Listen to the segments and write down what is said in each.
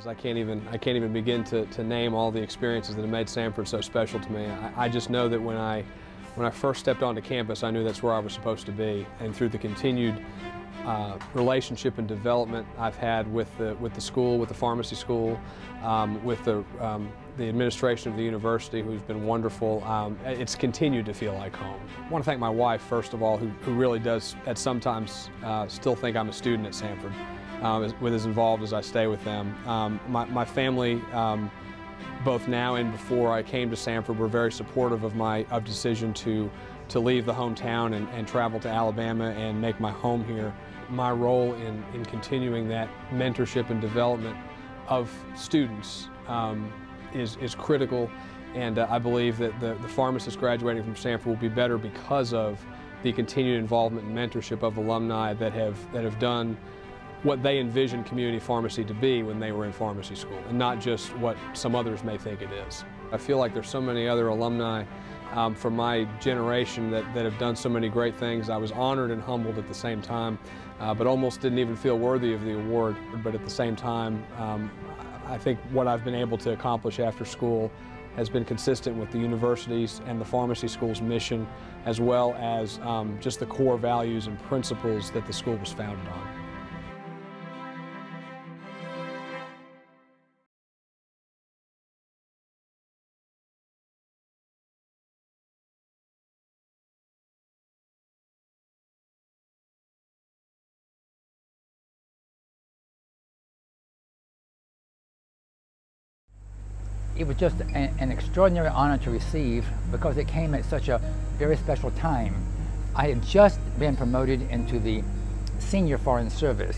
I can't even begin to name all the experiences that have made Samford so special to me. I just know that when I first stepped onto campus, I knew that's where I was supposed to be. And through the continued relationship and development I've had with the school, with the pharmacy school, with the administration of the university, who's been wonderful, it's continued to feel like home. I want to thank my wife, first of all, who really does at sometimes still think I'm a student at Samford, with as involved as I stay with them. My family, both now and before I came to Samford, were very supportive of my decision to leave the hometown and travel to Alabama and make my home here. My role in continuing that mentorship and development of students is critical, and I believe that the pharmacists graduating from Samford will be better because of the continued involvement and mentorship of alumni that have done what they envisioned community pharmacy to be when they were in pharmacy school, and not just what some others may think it is. I feel like there's so many other alumni from my generation that have done so many great things. I was honored and humbled at the same time, but almost didn't even feel worthy of the award. But at the same time, I think what I've been able to accomplish after school has been consistent with the university's and the pharmacy school's mission, as well as just the core values and principles that the school was founded on. It was just an extraordinary honor to receive because it came at such a very special time. I had just been promoted into the senior foreign service.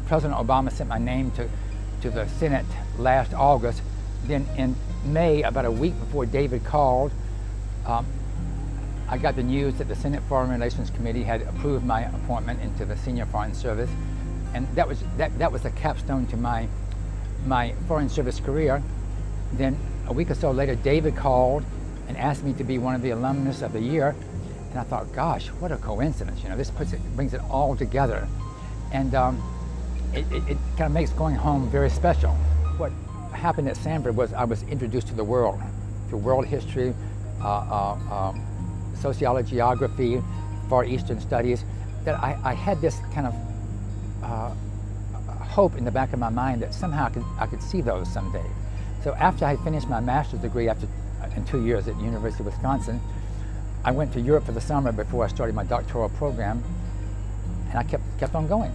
President Obama sent my name to the Senate last August. Then in May, about a week before David called, I got the news that the Senate Foreign Relations Committee had approved my appointment into the senior foreign service, and that was the capstone to my foreign service career. Then a week or so later, David called and asked me to be one of the alumnus of the year, and I thought, gosh, what a coincidence! You know, this brings it all together, and it kind of makes going home very special. What happened at Samford was I was introduced to the world, to world history, sociology, geography, Far Eastern studies. That I had this kind of hope in the back of my mind that somehow I could see those someday. So after I finished my master's degree in 2 years at the University of Wisconsin, I went to Europe for the summer before I started my doctoral program, and I kept on going.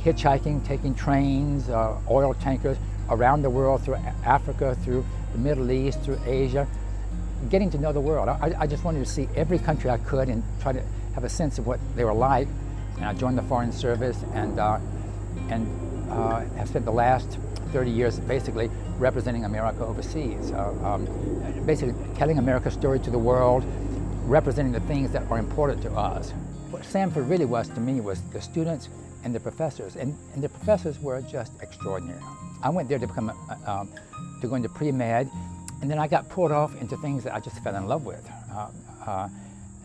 Hitchhiking, taking trains, oil tankers around the world, through Africa, through the Middle East, through Asia, getting to know the world. I just wanted to see every country I could and try to have a sense of what they were like. And I joined the Foreign Service and have spent the last 30 years basically representing America overseas, basically telling America's story to the world, representing the things that are important to us. What Samford really was to me was the students and the professors, and the professors were just extraordinary. I went there to become to go into pre-med, and then I got pulled off into things that I just fell in love with.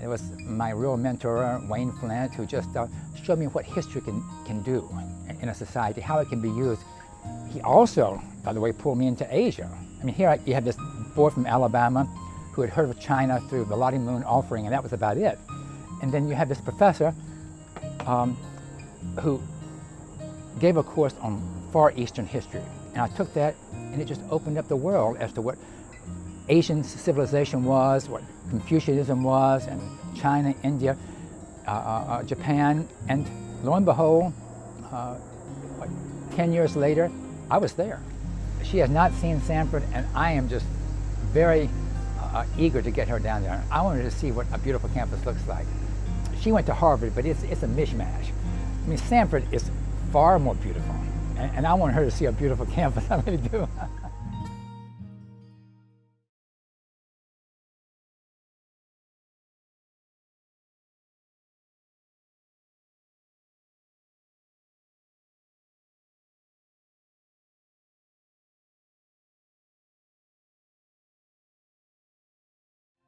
It was my real mentor, Wayne Flint, who just showed me what history can do in a society, how it can be used. He also, by the way, pulled me into Asia. I mean, here you have this boy from Alabama who had heard of China through the Rickie Moon offering, and that was about it. And then you have this professor who gave a course on Far Eastern history. And I took that, and it just opened up the world as to what Asian civilization was, what Confucianism was, and China, India, Japan, and lo and behold, 10 years later, I was there. She has not seen Samford, and I am just very eager to get her down there. I wanted to see what a beautiful campus looks like. She went to Harvard, but it's a mishmash. I mean, Samford is far more beautiful, and I want her to see a beautiful campus, I really do.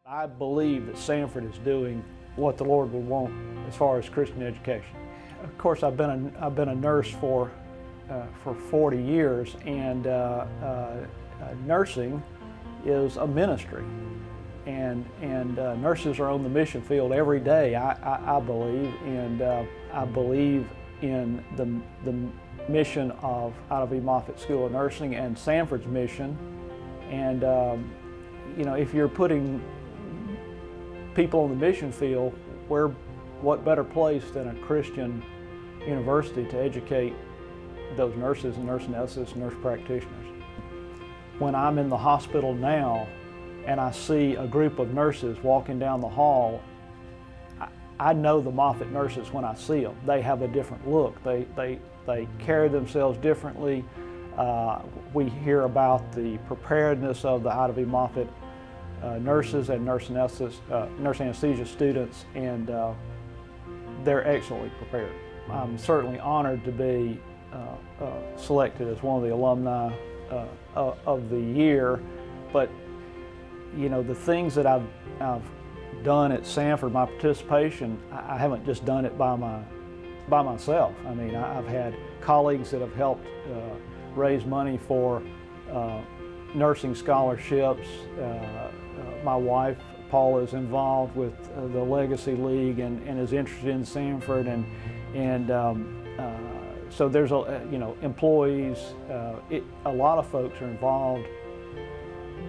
I believe that Samford is doing what the Lord would want as far as Christian education. Of course, I've been a nurse for for 40 years, and nursing is a ministry, and nurses are on the mission field every day, I believe, and I believe in the mission of Ida B. Moffitt School of Nursing and Samford's mission. And you know, if you're putting people on the mission field, what better place than a Christian university to educate those nurses and nurse anesthetists and nurse practitioners? When I'm in the hospital now and I see a group of nurses walking down the hall, I know the Moffitt nurses when I see them. They have a different look. They carry themselves differently. We hear about the preparedness of the Ida B. Moffitt nurses and nurse anesthesia students, and they're excellently prepared. I'm certainly honored to be selected as one of the alumni of the year, but you know, the things that I've done at Samford, my participation, I haven't just done it by myself. I mean, I've had colleagues that have helped raise money for nursing scholarships. My wife, Paula, is involved with the Legacy League and is interested in Samford, and so there's you know, employees. A lot of folks are involved,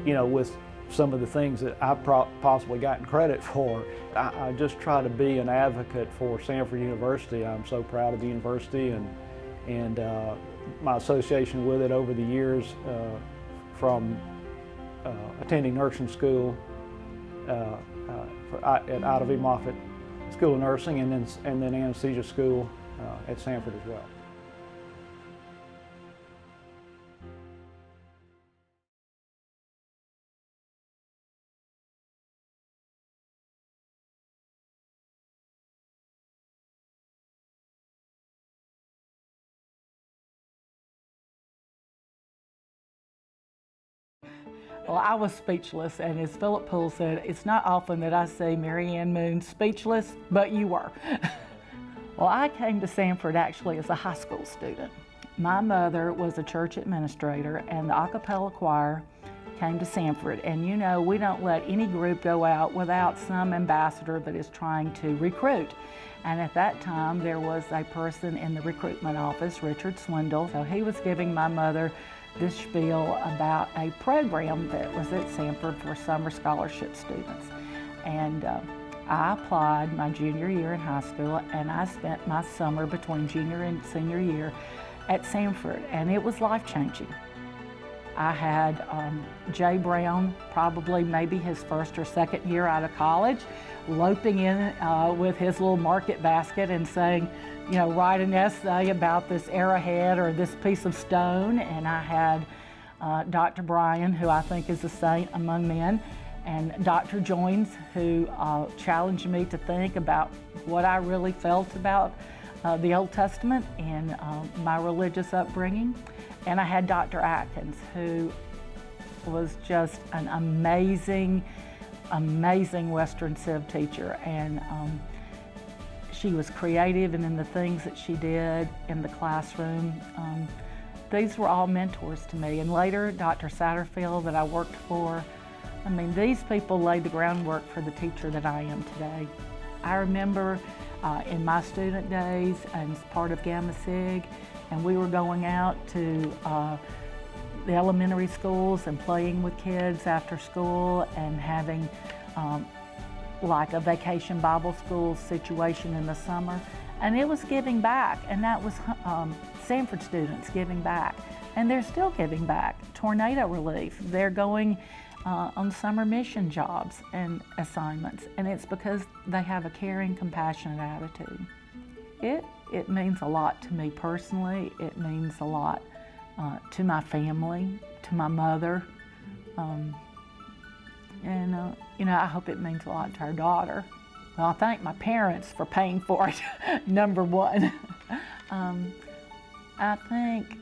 you know, with some of the things that I've possibly gotten credit for. I just try to be an advocate for Samford University. I'm so proud of the university and my association with it over the years, from attending nursing school at Ida B. Moffitt School of Nursing, and then anesthesia school at Samford as well. Well, I was speechless, and as Philip Poole said, it's not often that I see MaryAnn Moon speechless, but you were. Well, I came to Samford actually as a high school student. My mother was a church administrator, and the a cappella choir came to Samford. And you know, we don't let any group go out without some ambassador that is trying to recruit. And at that time, there was a person in the recruitment office, Richard Swindle. So he was giving my mother this spiel about a program that was at Samford for summer scholarship students. And I applied my junior year in high school, and I spent my summer between junior and senior year at Samford, and it was life-changing. I had Jay Brown, probably maybe his first or second year out of college, loping in with his little market basket and saying, you know, write an essay about this arrowhead or this piece of stone. And I had Dr. Bryan, who I think is a saint among men, and Dr. Joines, who challenged me to think about what I really felt about the Old Testament and my religious upbringing. And I had Dr. Atkins, who was just an amazing Western Civ teacher. And she was creative and in the things that she did in the classroom. These were all mentors to me. And later, Dr. Satterfield that I worked for. I mean, these people laid the groundwork for the teacher that I am today. I remember in my student days as part of Gamma Sig, and we were going out to the elementary schools and playing with kids after school and having like a vacation Bible school situation in the summer. And it was giving back, and that was Samford students giving back. And they're still giving back. Tornado relief, they're going on summer mission jobs and assignments, and it's because they have a caring, compassionate attitude. It means a lot to me personally. It means a lot to my family, to my mother, and you know, I hope it means a lot to our daughter. Well, I thank my parents for paying for it, number one. I think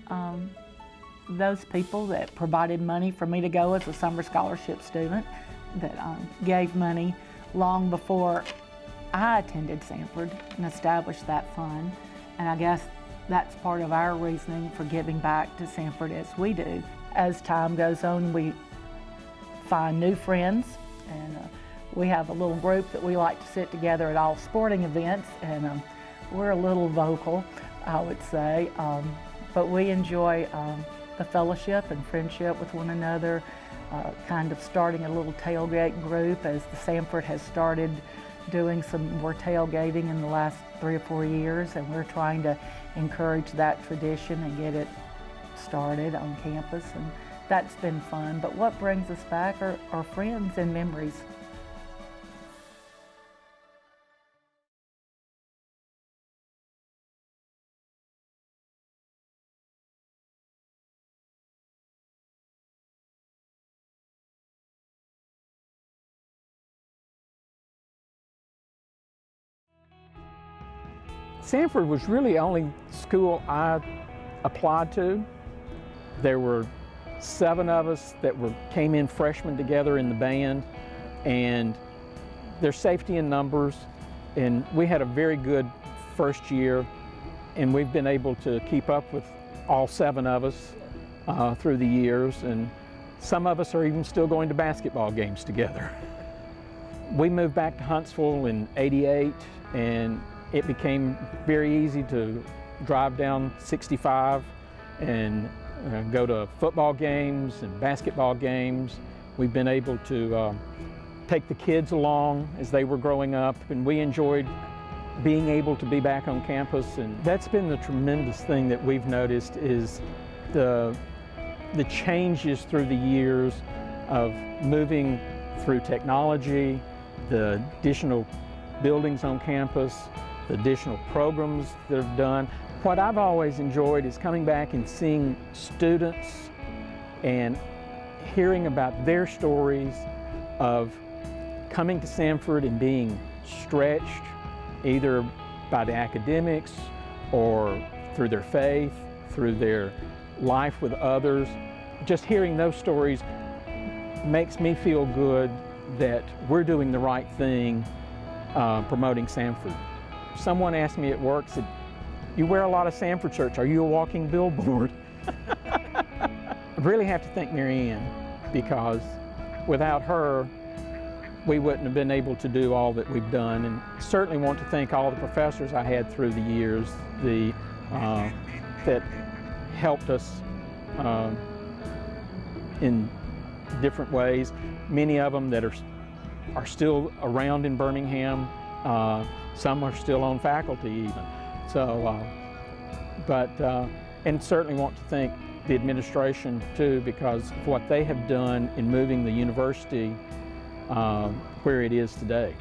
those people that provided money for me to go as a summer scholarship student, that gave money long before I attended Samford and established that fund. And I guess that's part of our reasoning for giving back to Samford as we do. As time goes on, we find new friends, and we have a little group that we like to sit together at all sporting events, and we're a little vocal, I would say, but we enjoy the fellowship and friendship with one another, kind of starting a little tailgate group as the Samford has started doing some more tailgating in the last 3 or 4 years, and we're trying to encourage that tradition and get it started on campus, and that's been fun. But what brings us back are friends and memories. Samford was really the only school I applied to. There were 7 of us that came in freshmen together in the band, and there's safety in numbers, and we had a very good first year, and we've been able to keep up with all 7 of us through the years, and some of us are even still going to basketball games together. We moved back to Huntsville in '88, and it became very easy to drive down 65 and go to football games and basketball games. We've been able to take the kids along as they were growing up, and we enjoyed being able to be back on campus. And that's been the tremendous thing that we've noticed is the changes through the years of moving through technology, the additional buildings on campus, the additional programs that are done. What I've always enjoyed is coming back and seeing students and hearing about their stories of coming to Samford and being stretched either by the academics or through their faith, through their life with others. Just hearing those stories makes me feel good that we're doing the right thing promoting Samford. Someone asked me at work, said, "You wear a lot of Samford shirts. Are you a walking billboard?" I really have to thank MaryAnn, because without her, we wouldn't have been able to do all that we've done. And certainly want to thank all the professors I had through the years that helped us in different ways. Many of them that are still around in Birmingham. Some are still on faculty even. So, and certainly want to thank the administration too, because of what they have done in moving the university where it is today.